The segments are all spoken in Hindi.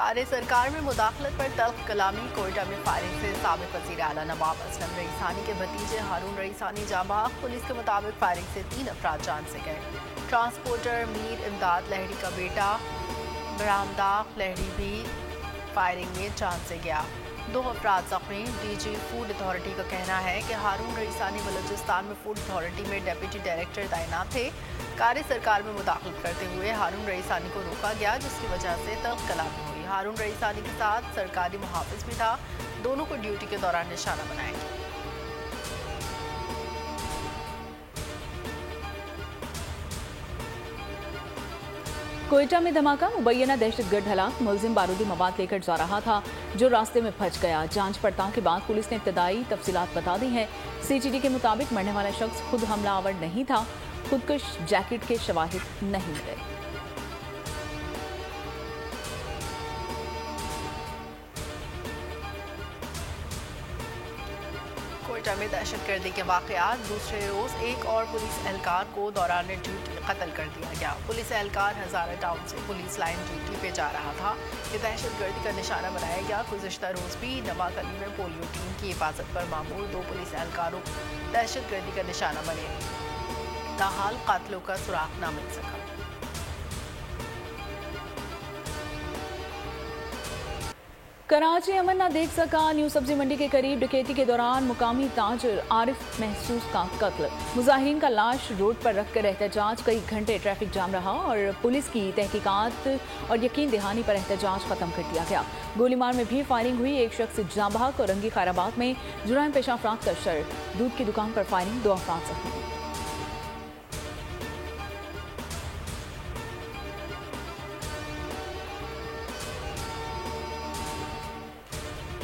कार्य सरकार में मुदाखलत पर तल्ख कलामी। कोयटा में फायरिंग से साबिक वज़ीर आला नवाब असलम रईसानी के भतीजे हारून रईसानी जाबाग। पुलिस के मुताबिक फायरिंग से 3 अफराद जान से गए। ट्रांसपोर्टर मीर इमदाद लहड़ी का बेटा बरामदाग लहड़ी भी फायरिंग में जान से गया। 2 अफराद जख्मी। डीजी फूड अथॉरिटी का कहना है कि हारून रईसानी बलूचिस्तान में फूड अथॉरिटी में डेप्यूटी डायरेक्टर तैनात थे। कार्य सरकार में मुदाखलत करते हुए हारून रईसानी को रोका गया, जिसकी वजह से तल्ख कलामी हुई। हारून रईसानी के साथ सरकारी मुहाफिज भी था। दोनों को ड्यूटी के दौरान निशाना बनाया गया। कोयटा में धमाका। मुबैना दहशतगर्द हलाक। मुलजिम बारूदी मवाद लेकर जा रहा था जो रास्ते में फंस गया। जांच पड़ताल के बाद पुलिस ने इब्तदाई तफसीलात बता दी हैं। सीटीडी के मुताबिक मरने वाला शख्स खुद हमलावर नहीं था। खुदकुश जैकेट के शवाहिद नहीं मिले। कोयटा में दहशतगर्दी के वाकयात। दूसरे रोज एक और पुलिस एहलकार को दौरान ड्यूटी कत्ल कर दिया गया। पुलिस एहलकार हजारा टाउन से पुलिस लाइन ड्यूटी पे जा रहा था कि दहशतगर्दी का निशाना बनाया गया। गुज़िश्ता रोज भी नवागली में पोलियो टीम की हिफाजत पर मामूर 2 पुलिस एहलकारों दहशतगर्दी का निशाना बने। ताहाल कातलों का सुराग न मिल सका। कराची अमन न देख सका। न्यू सब्जी मंडी के करीब डकैती के दौरान मुकामी ताजर आरिफ महसूस का कत्ल। मुजाहिरीन का लाश रोड पर रखकर एहतजाज। कई घंटे ट्रैफिक जाम रहा और पुलिस की तहकीकात और यकीन दहानी पर एहतजाज खत्म कर दिया गया। गोलीमार में भी फायरिंग हुई। एक शख्स जाबाग और रंगी खैराबाद में जुराम पेशा अफराद का शर। दूध की दुकान पर फायरिंग। 2 अफराद जख्मी।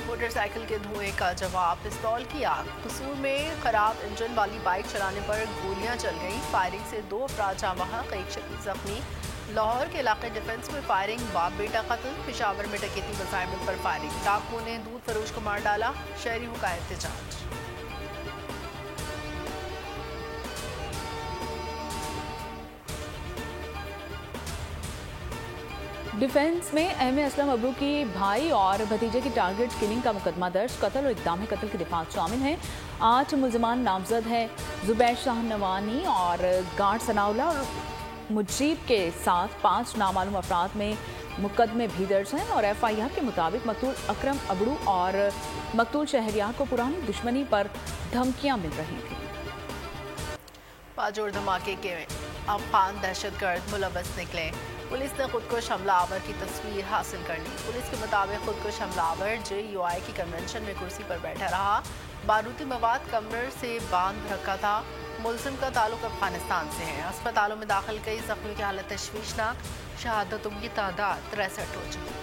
मोटरसाइकिल के धुएं का जवाब। पिस्तौल की आग। कसूर में खराब इंजन वाली बाइक चलाने पर गोलियां चल गईं। फायरिंग से 2 अफराद जाँ बहक, एक शख्स जख्मी। लाहौर के इलाके डिफेंस में फायरिंग। बाप बेटा कत्ल। पेशावर में डकैती मज़ाहिर पर फायरिंग। डाकुओं ने दूध फरोश को मार डाला। शहरियों का एहतजाज। डिफेंस में एम.ए. असलम अबरू की भाई और भतीजे की टारगेट किलिंग का मुकदमा दर्ज। कत्ल और इक़दाम कत्ल की दिफात शामिल हैं। 8 मुलजमान नामजद हैं। जुबैर शाह नवानी और गार्ड सनाउल्ला और मुजीब के साथ 5 नामालूम अफराद में मुकदमे भी दर्ज हैं और FIR के मुताबिक मकतूल अकरम अबरू और मकतूल शहरियार को पुरानी दुश्मनी पर धमकियां मिल रही थी। बाजोड़ धमाके के अफगान दहशतगर्द मुलव्वस निकले। पुलिस ने खुदकुश हमलावर की तस्वीर हासिल कर ली। पुलिस के मुताबिक खुदकुश हमलावर JUI की कन्वेंशन में कुर्सी पर बैठा रहा। बारूदी मवाद कमर से बांध रखा था। मुलजिम का ताल्लुक अफगानिस्तान से है। अस्पतालों में दाखिल कई जख्मी की हालत तशवीशनाक। शहादतों की तादाद 63 हो चुकी।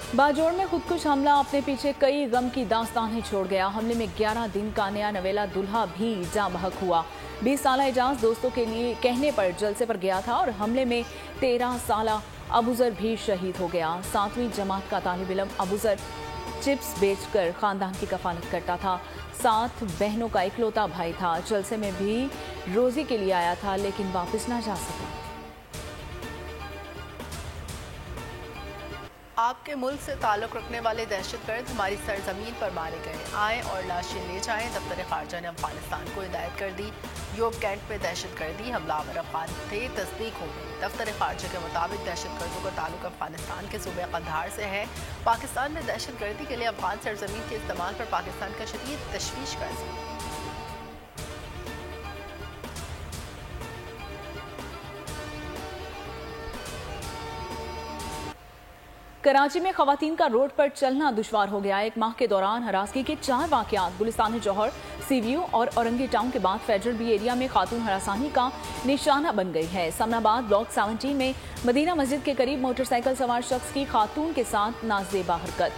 बाजोड़ में खुदकुश हमला अपने पीछे कई गम की दास्तानें छोड़ गया। हमले में 11 दिन का नया नवेला दुल्हा भी जाँ बहक हुआ। 20 साल एजाज दोस्तों के लिए कहने पर जलसे पर गया था और हमले में 13 साल अबूजर भी शहीद हो गया। 7वीं जमात का तालिब इल्म अबूजर चिप्स बेचकर खानदान की कफालत करता था। 7 बहनों का इकलौता भाई था। जलसे में भी रोजी के लिए आया था लेकिन वापस ना जा सका। आपके मुल्क से ताल्लुक़ रखने वाले दहशतगर्द हमारी सरजमीन पर मारे गए। आएँ और लाशें ले जाएं। दफ्तर ख़ारजा ने अफगानिस्तान को हिदायत कर दी। योग कैंट में दहशतगर्दी हमलावर अफगान थे, तस्दीक हो गई। दफ्तर ख़ारजा के मुताबिक दहशतगर्दों का ताल्लुक अफगानिस्तान के सूबे कंधार से है। पाकिस्तान में दहशतगर्दी के लिए अफगान सरजमीन के इस्तेमाल पर पाकिस्तान का शदीद तशवीश का इज़हार। कराची में खवातीन का रोड पर चलना दुश्वार हो गया। 1 माह के दौरान हरासगी के 4 वाकयात गुलिस्तान जौहर, CVU और औरंगी टाउन के बाद फेडरल बी एरिया में खातून हरासानी का निशाना बन गई है। समनाबाद ब्लॉक 17 में मदीना मस्जिद के करीब मोटरसाइकिल सवार शख्स की खातून के साथ नाजेबा हरकत।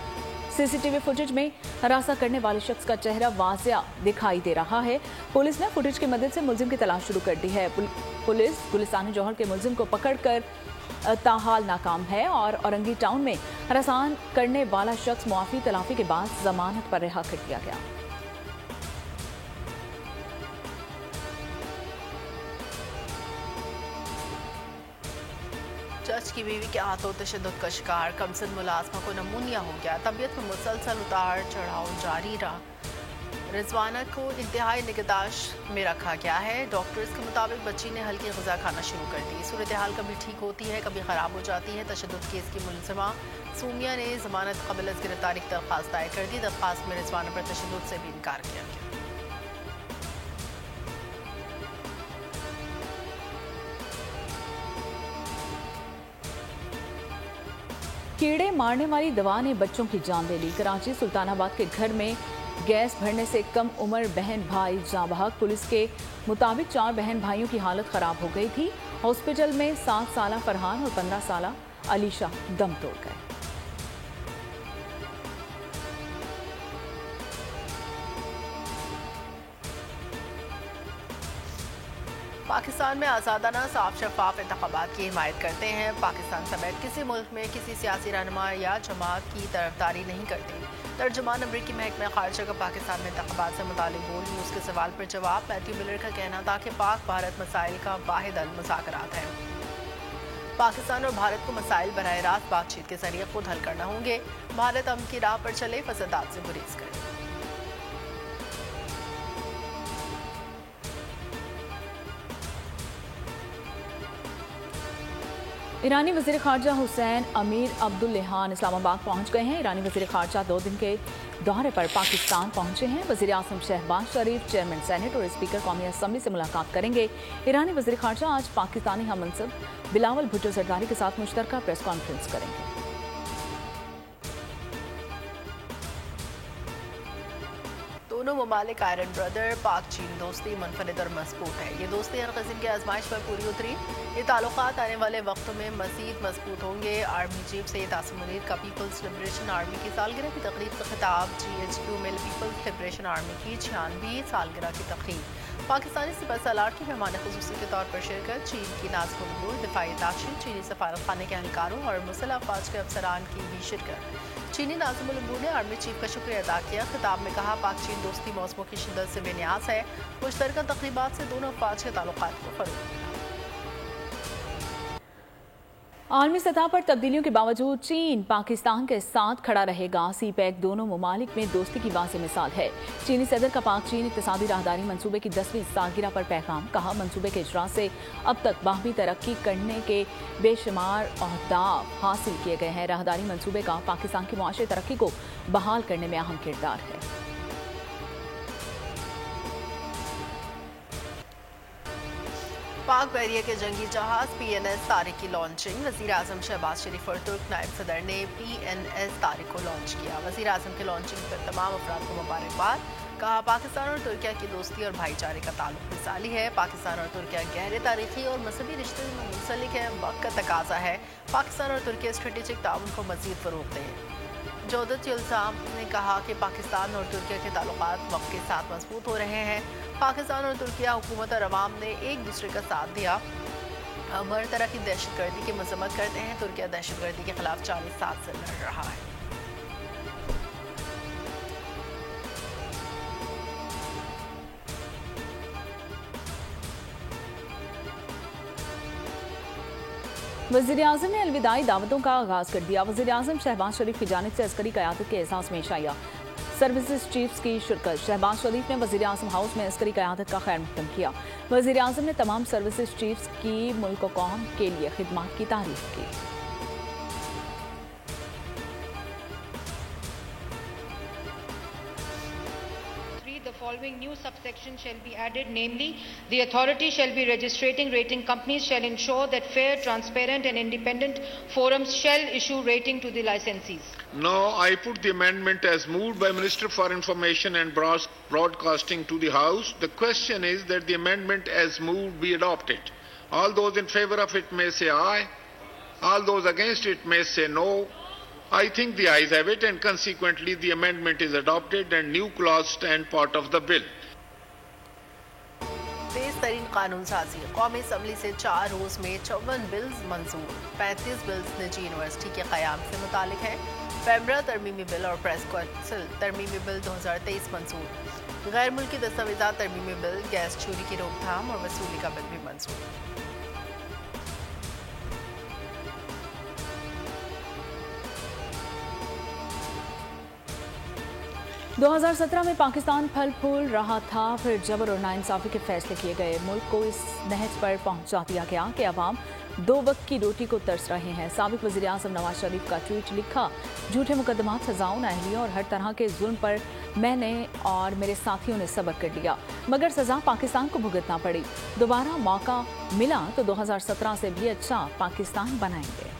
CCTV फुटेज में हरासा करने वाले शख्स का चेहरा वाज़िया दिखाई दे रहा है। पुलिस ने फुटेज की मदद से मुलजिम की तलाश शुरू कर दी है। पुलिस गुलिस्तान जौहर के मुलजिम को पकड़कर ताहाल नाकाम है और औरंगी टाउन में हरासान करने वाला शख्स मुआफी तलाफी के बाद जमानत पर रिहा कर दिया गया। फौज की बीवी के हाथों तशद्दुद का शिकार, कमसिन मुलाजमा को नमूनिया हो गया, तबीयत में मुसलसल उतार चढ़ाव जारी रहा। रिजवाना को इंतहाई निगहदाश्त में रखा गया है। डॉक्टर्स के मुताबिक बच्ची ने हल्की ग़िज़ा खाना शुरू कर दी। सूरत हाल कभी ठीक होती है, कभी ख़राब हो जाती है। तशद्दुद केस की मुलज़िमा सूमिया ने ज़मानत क़बल अज़ गिरफ्तारी की दरख्वास्त दायर कर दी। दरख्वास्त में रिजवाना पर तशद्दुद से भी इनकार किया गया। कीड़े मारने वाली दवा ने बच्चों की जान ले ली। कराची सुल्तानाबाद के घर में गैस भरने से कम उम्र बहन भाई जाँ बहक। पुलिस के मुताबिक 4 बहन भाइयों की हालत खराब हो गई थी। हॉस्पिटल में 7 साला फरहान और 15 साला अलीशा दम तोड़ गए। पाकिस्तान में आज़ादाना साफ शफाफ इंतखाबात की हिमायत करते हैं। पाकिस्तान समेत किसी मुल्क में किसी सियासी रहनुमा या जमात की तरफदारी नहीं करते। तर्जुमान अमरीकी महकमा खारजा का पाकिस्तान में इंतखाबात से मुतालिक बोल न्यूज़ के सवाल पर जवाब। मैथ्यू मिलर का कहना था कि पाक भारत मसाइल का वाहिद हल मुज़ाकरात है। पाकिस्तान और भारत को मसाइल बराह रास्त बातचीत के जरिए खुद हल करना होंगे। भारत अमन की राह पर चले, फसादात से गुरेज करे। ईरानी वज़ीर ख़ारजा हुसैन अमीर अब्दुल्लेहान इस्लामाबाद पहुंच गए हैं। ईरानी वज़ीर ख़ारजा 2 दिन के दौरे पर पाकिस्तान पहुंचे हैं। वज़ीर आज़म शहबाज शरीफ, चेयरमैन सेनेट और स्पीकर कौमी असम्बली से मुलाकात करेंगे। ईरानी वज़ीर ख़ारजा आज पाकिस्तानी हम मनसब बिलावल भुट्टो ज़रदारी के साथ मुश्तरका प्रेस कॉन्फ्रेंस करेंगे। दोनों ममालिक आयरन ब्रदर। पाक चीन दोस्ती मुनफरिद और मजबूत है। ये दोस्ती हर किस्म की आजमाइश पर पूरी उतरी। ये ताल्लुकात आने वाले वक्तों में मज़ीद मजबूत होंगे। आर्मी चीफ सैयद आसिम मुनीर का पीपल्स लिबरेशन आर्मी की सालगिरह की तकरीब का खिताब। GHQ में पीपल्स लिबरेशन आर्मी की 96वीं सालगिरह की तकरीब। पाकिस्तानी सिपह सालार की मेहमान खुसूसी के तौर पर शिरकत। चीन की नाज़िम उल दिफाई दाशिन, चीनी सफारत खाने के एहलकारों और मुसल्लह अफवाज के अफसरान की भी शिरकत। चीनी नाज़िम उल ने आर्मी चीफ का शुक्रिया अदा किया। खिताब में कहा, पाक चीन दोस्ती मौसमों की शिद्दत से बेनियाज है। मुश्तरका तकरीबात से दोनों अफवाज के ताल्लुकात को फरोग मिला। आलमी सतह पर तब्दीलियों के बावजूद चीन पाकिस्तान के साथ खड़ा रहेगा। CPEC दोनों ममालिक में दोस्ती की वाज़ेह मिसाल है। चीनी सदर का पाक चीन इक़्तिसादी राहदारी मंसूबे की 10वीं सालगिरह पर पैगाम। कहा, मंसूबे के इजरा से अब तक बाहमी तरक्की करने के बेशुमार अहदाफ हासिल किए गए हैं। राहदारी मंसूबे का पाकिस्तान की मुआशी तरक्की को बहाल करने में अहम किरदार है। पाक बहरिया के जंगी जहाज PNS तारिक की लॉन्चिंग। वज़ीर आज़म शहबाज शरीफ और तुर्क नायब सदर ने PNS तारिक को लॉन्च किया। वज़ीर आज़म के लॉन्चिंग पर तमाम अफराद को मुबारकबाद। कहा, पाकिस्तान और तुर्किया की दोस्ती और भाईचारे का ताल्लुक मिसाली है। पाकिस्तान और तुर्किया गहरे तारीखी और मजहबी रिश्ते में मुंसलिक है। वक्त का तकाजा है पाकिस्तान और तुर्किया स्ट्रेटेजिक ताउन को मज़ीद फ़रोग़ दें। जौदत युल्ज़ाम ने कहा कि पाकिस्तान और तुर्किया के ताल्लुकात वक्त के साथ मजबूत हो रहे हैं। पाकिस्तान और तुर्किया हुकूमत और अवाम ने एक दूसरे का साथ दिया। हम हर तरह की दहशतगर्दी की मजम्मत करते हैं। तुर्किया दहशतगर्दी के खिलाफ 40 साल से लड़ रहा है। वज़ीर आज़म ने अलविदाई दावतों का आगाज़ कर दिया। वज़ीर आज़म शहबाज शरीफ की जानिब से अस्करी क़यादत के एहसास में शाया सर्विसेज चीफ्स की शिरकत। शहबाज शरीफ ने वज़ीर आज़म हाउस में अस्करी क़यादत का खैर मक़दम किया। वज़ीर आज़म ने तमाम सर्विसेज चीफ्स की मुल्क व कौम के लिए खिदमत की तारीफ़ की। The following new subsection shall be added, namely, the authority shall be registrating rating companies shall ensure that fair, transparent and independent forums shall issue rating to the licensees. Now I put the amendment as moved by Minister for Information and Broadcasting to the House. The question is that the amendment as moved be adopted. All those in favour of it may say aye. All those against it may say no. I think the ayes have it, and consequently the amendment is adopted and new clause stand part of the bill. तेज तरीन कानून साजी। कौमी असम्बली से 4 रोज़ में 54 बिल्स मंजूर। 35 बिल्स निजी यूनिवर्सिटी के क़याम से मुतालिक हैं। पैमरा तरमीमी बिल और प्रेस काउंसिल तरमीमी बिल 2023 मंजूर। गैर मुल्की दस्तावेज़ात तरमीमी बिल, गैस चोरी की रोकथाम और वसूली का बिल भी मंजूर। 2017 में पाकिस्तान फल फूल रहा था, फिर जबर और नाइंसाफी के फैसले किए गए। मुल्क को इस नहज पर पहुंचा दिया गया कि अवाम 2 वक्त की रोटी को तरस रहे हैं। साबिक वज़ीर आज़म नवाज शरीफ का ट्वीट लिखा, झूठे मुकदमात, सजाओं, नाअहलियों और हर तरह के जुल्म पर मैंने और मेरे साथियों ने सब्र कर लिया, मगर सजा पाकिस्तान को भुगतना पड़ी। दोबारा मौका मिला तो 2017 से भी अच्छा पाकिस्तान बनाएंगे।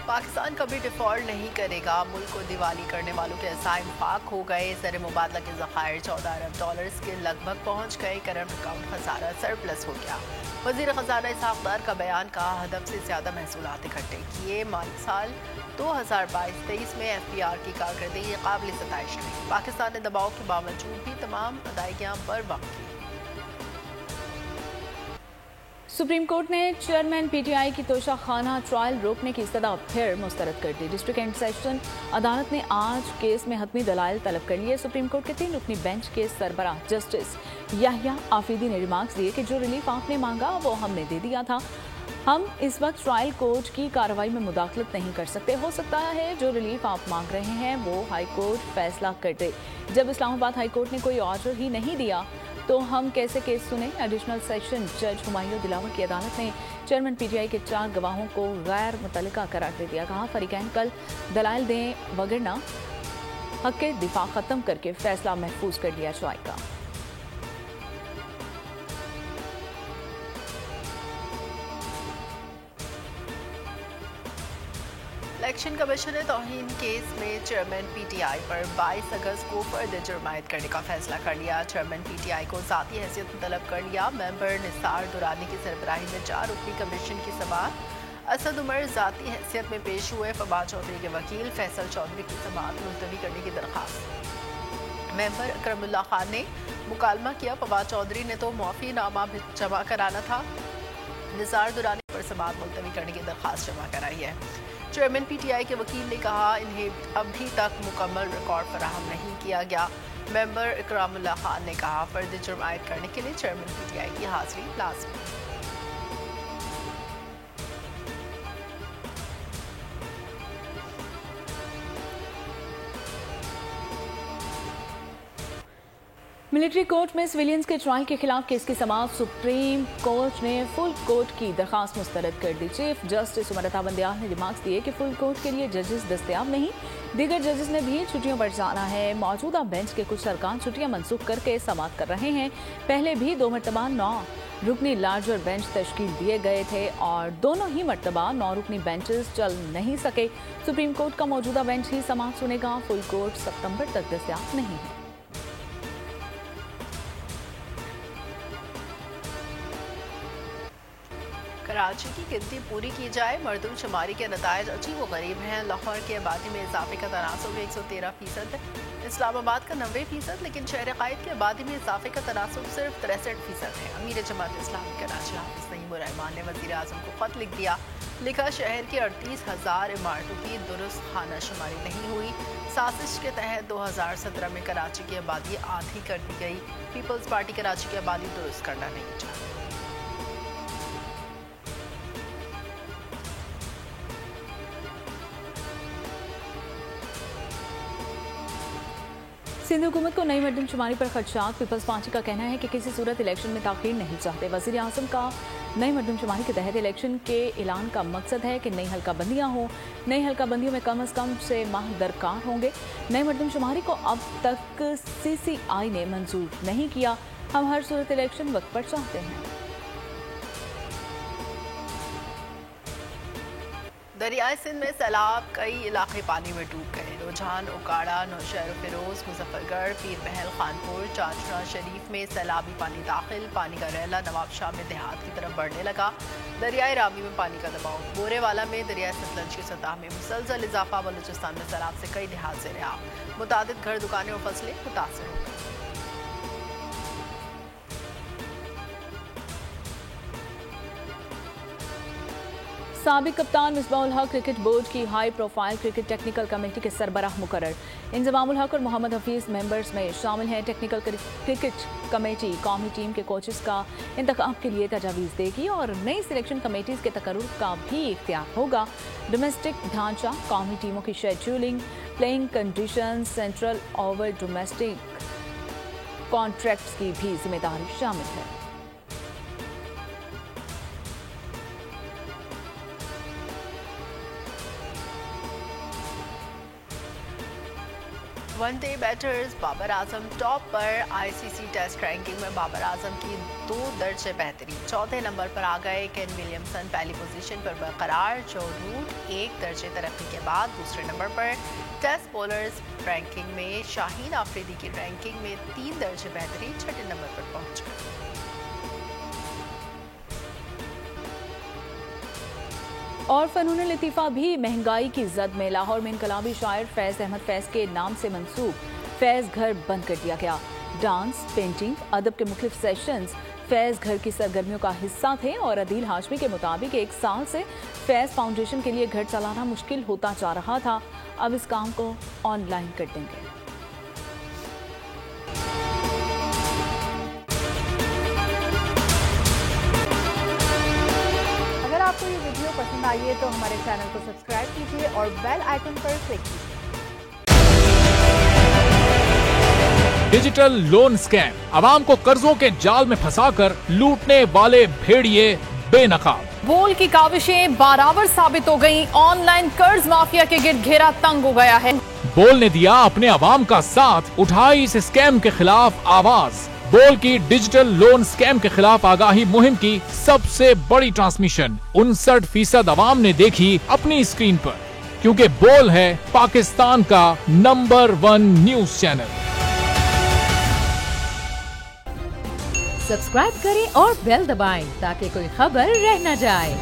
पाकिस्तान कभी डिफॉल्ट नहीं करेगा। मुल्क को दिवाली करने वालों के ऐसा इंफाक हो गए। ज़र मुबादला के ज़खायर $14 अरब के लगभग पहुंच गए। करंट अकाउंट खसारा सरप्लस हो गया। वज़ीर ख़ज़ाना इसहाक़ डार का बयान का हदफ से ज़्यादा महसूलात इकट्ठे किए। माली साल 2022-23 में FPR की कारकर्दगी काबिल सताइश रही। पाकिस्तान ने दबाव के बावजूद भी तमाम अदायगियाँ बर वक्त की। सुप्रीम कोर्ट ने चेयरमैन PTI की तोशाखाना ट्रायल रोकने की इस्तदा फिर मुस्तरद कर दी। डिस्ट्रिक्ट एंड सेशन अदालत ने आज केस में हतमी दलाइल तलब कर लिए। सुप्रीम कोर्ट के 3 रुकनी बेंच के सरबराह जस्टिस याहिया आफरीदी ने रिमार्क्स दिए कि जो रिलीफ आपने मांगा वो हमने दे दिया था। हम इस वक्त ट्रायल कोर्ट की कार्रवाई में मुदाखलत नहीं कर सकते। हो सकता है जो रिलीफ आप मांग रहे हैं वो हाई कोर्ट फैसला कर दे। जब इस्लामाबाद हाई कोर्ट ने कोई ऑर्डर ही नहीं दिया तो हम कैसे केस सुने। एडिशनल सेशन जज हुमायूं दिलावर की अदालत ने चेयरमैन PTI के 4 गवाहों को गैर मुतल्लिका करार दे दिया। कहा, फरीकैन कल दलाइल दें, वगरना हक के दिफा खत्म करके फैसला महफूज कर लिया जाएगा। इलेक्शन कमीशन ने तौहीन केस में चेयरमैन PTI पर 22 अगस्त को फर्द जुर्मायत करने का फैसला कर लिया। चेयरमैन PTI को ज़ाती हैसियत में तलब कर लिया। मेंबर निसार दुरानी की सरबराही में 4 रुकनी कमीशन की समाअत असद उमर ज़ाती हैसियत में पेश हुए। फवाद चौधरी के वकील फैसल चौधरी की समाअत मुलतवी करने की दरख्वास्त मेंबर अकरमुल्लाह खान ने मुकालमा किया। फवाद चौधरी ने तो मुआफ़ीनामा जमा कराना था। निसार दुरानी पर समाअत मुलतवी करने की दरख्वास्त जमा कराई है। चेयरमैन PTI के वकील ने कहा, इन्हें अभी तक मुकम्मल रिकॉर्ड फराहम नहीं किया गया। मेंबर इकरामुल्लाह खान ने कहा, फर्द जुर्मायत करने के लिए चेयरमैन PTI की हाजिरी लाज़मी। मिलिट्री कोर्ट में सिविलियंस के ट्रायल के खिलाफ केस की समाअत सुप्रीम कोर्ट ने फुल कोर्ट की दरखास्त मुस्तरद कर दी। चीफ जस्टिस उमर अता बंदियाल ने रिमार्क्स दिए कि फुल कोर्ट के लिए जजेस दस्तयाब नहीं, दीगर जजेस ने भी छुट्टियों पर जाना है। मौजूदा बेंच के कुछ अरकान छुट्टियां मनसूख करके समाअत कर रहे हैं। पहले भी 2 मरतबा 9 रुकनी लार्जर बेंच तश्कील दिए गए थे और दोनों ही मरतबा 9 रुकनी बेंचेस चल नहीं सके। सुप्रीम कोर्ट का मौजूदा बेंच ही समाअत सुनेगा। फुल कोर्ट सितंबर तक दस्तयाब नहीं है। कराची की गिनती पूरी की जाए। मरदमशुमारी के नतायज अजीब व गरीब हैं। लाहौर की आबादी में इजाफे का तनासुब 113%, इस्लामाबाद का 90%, लेकिन शहर कायद की आबादी में इजाफे का तनासुब सिर्फ 63% है। अमीर जमात इस्लामी कराची हाफिज नईम उर रहमान ने वज़ीर आज़म को खत लिख दिया। लिखा, शहर की 38,000 इमारतों की दुरुस्त खाना शुमारी नहीं हुई। साजिश के तहत 2017 में कराची की आबादी आधी कर दी गई। पीपल्स पार्टी कराची की आबादी दुरुस्त करना नहीं चाहती। सिंध हुकूमत को नई मरदमशुमारी पर खदशात। पीपल्स पार्टी का कहना है कि किसी सूरत इलेक्शन में ताख़ीर नहीं चाहते। वज़ीर आज़म का नई मरदमशुमारी के तहत इलेक्शन के ऐलान का मकसद है कि नई हल्का बंदियाँ हों। नई हल्का बंदियों में कम अज़ कम 6 माह दरकार होंगे। नई मरदमशुमारी को अब तक CCI ने मंजूर नहीं किया। हम हर सूरत इलेक्शन वक्त पर चाहते हैं। दरियाए सिंध में सैलाब, कई इलाके पानी में डूब गए। रुझान, उकाड़ा, नौशहर फिरोज, मुजफ्फरगढ़, पीर महल, खानपुर, चाचरा शरीफ में सैलाबी पानी दाखिल। पानी का रैला नवाबशाह में देहात की तरफ बढ़ने लगा। दरियाए रावी में पानी का दबाव। बोरेवाला में दरियाए सतलज की सतह में मुसलसल इजाफा। बलूचिस्तान में सैलाब से कई देहात से रहा। मुतादिद घर, दुकानें और फसलें मुतासर हो गई। साबिक कप्तान मिसबाहुल हक क्रिकेट बोर्ड की high profile cricket technical committee के सरबराह मुकर्रर। इंजमामुल हक और मोहम्मद हफीज मेंबर्स में शामिल हैं। टेक्निकल क्रिकेट कमेटी कौमी टीम के कोचेस का इंतखाब के लिए तजावीज़ देगी और नई सिलेक्शन कमेटीज़ के तकर्रुर का भी इख्तियार होगा। डोमेस्टिक ढांचा, कौमी टीमों की scheduling, playing condition, central over domestic contracts की भी जिम्मेदारी शामिल है। One day batters Babar Azam top पर। आईसीसी टेस्ट रैंकिंग में बाबर आजम की 2 दर्जे बेहतरी। चौथे नंबर पर आ गए केन विलियमसन, पहली पोजीशन पर बरकरार। जो रूट 1 दर्जे तरक्की के बाद दूसरे नंबर पर। टेस्ट बॉलर्स रैंकिंग में शाहीन आफरीदी की रैंकिंग में 3 दर्जे बेहतरी, छठे नंबर पर पहुंच गए। और फनून लतीफ़ा भी महंगाई की जद में। लाहौर में इनकलाबी शायर फैज़ अहमद फैज़ के नाम से मंसूब फैज़ घर बंद कर दिया गया। डांस, पेंटिंग, अदब के मुख्तलिफ सेशंस फैज़ घर की सरगर्मियों का हिस्सा थे और अदील हाशमी के मुताबिक 1 साल से फैज़ फाउंडेशन के लिए घर चलाना मुश्किल होता जा रहा था। अब इस काम को ऑनलाइन कर देंगे। अगर आपको ये वीडियो पसंद आई है तो हमारे चैनल को सब्सक्राइब कीजिए और बेल आइकन पर क्लिक कीजिए। डिजिटल लोन स्कैम, आवाम को कर्जों के जाल में फंसाकर लूटने वाले भेड़िए बेनकाब। बोल की काविशें बाराबर साबित हो गईं। ऑनलाइन कर्ज माफिया के गिर्द घेरा तंग हो गया है। बोल ने दिया अपने आवाम का साथ, उठाई इस स्कैम के खिलाफ आवाज। बोल की डिजिटल लोन स्कैम के खिलाफ आगाही मुहिम की सबसे बड़ी ट्रांसमिशन 59% आवाम ने देखी अपनी स्क्रीन पर, क्योंकि बोल है पाकिस्तान का नंबर 1 न्यूज चैनल। सब्सक्राइब करें और बेल दबाएं ताकि कोई खबर रह न जाए।